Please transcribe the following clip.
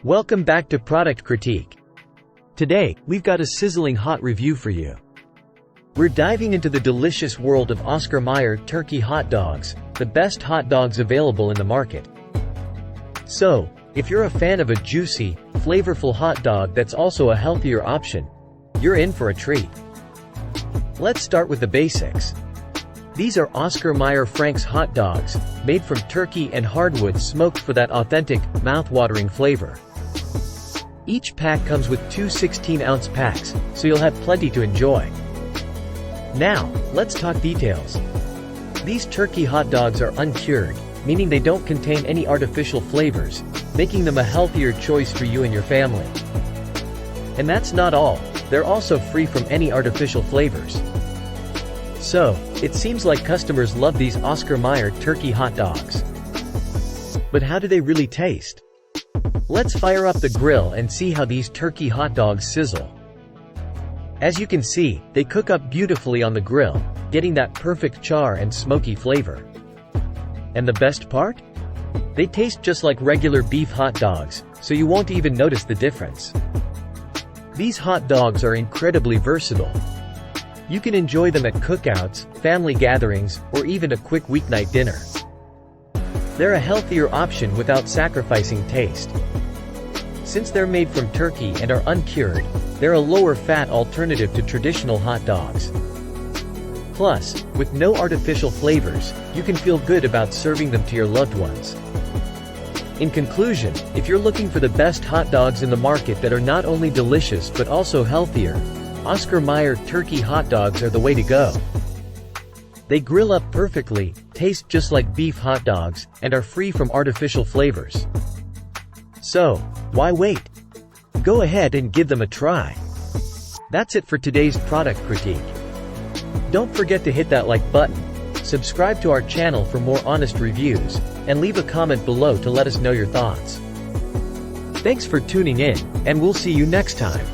Welcome back to Product Critique. Today, we've got a sizzling hot review for you. We're diving into the delicious world of Oscar Mayer turkey hot dogs, the best hot dogs available in the market. So, if you're a fan of a juicy, flavorful hot dog that's also a healthier option, you're in for a treat. Let's start with the basics. These are Oscar Mayer Frank's hot dogs, made from turkey and hardwood smoked for that authentic, mouth-watering flavor. Each pack comes with two 16-ounce packs, so you'll have plenty to enjoy. Now, let's talk details. These turkey hot dogs are uncured, meaning they don't contain any artificial flavors, making them a healthier choice for you and your family. And that's not all, they're also free from any artificial flavors. So, it seems like customers love these Oscar Mayer turkey hot dogs. But how do they really taste? Let's fire up the grill and see how these turkey hot dogs sizzle. As you can see, they cook up beautifully on the grill, getting that perfect char and smoky flavor. And the best part? They taste just like regular beef hot dogs, so you won't even notice the difference. These hot dogs are incredibly versatile. You can enjoy them at cookouts, family gatherings, or even a quick weeknight dinner. They're a healthier option without sacrificing taste. Since they're made from turkey and are uncured, they're a lower-fat alternative to traditional hot dogs. Plus, with no artificial flavors, you can feel good about serving them to your loved ones. In conclusion, if you're looking for the best hot dogs in the market that are not only delicious but also healthier, Oscar Mayer turkey hot dogs are the way to go. They grill up perfectly, taste just like beef hot dogs, and are free from artificial flavors. So, why wait? Go ahead and give them a try. That's it for today's product critique. Don't forget to hit that like button, subscribe to our channel for more honest reviews, and leave a comment below to let us know your thoughts. Thanks for tuning in, and we'll see you next time.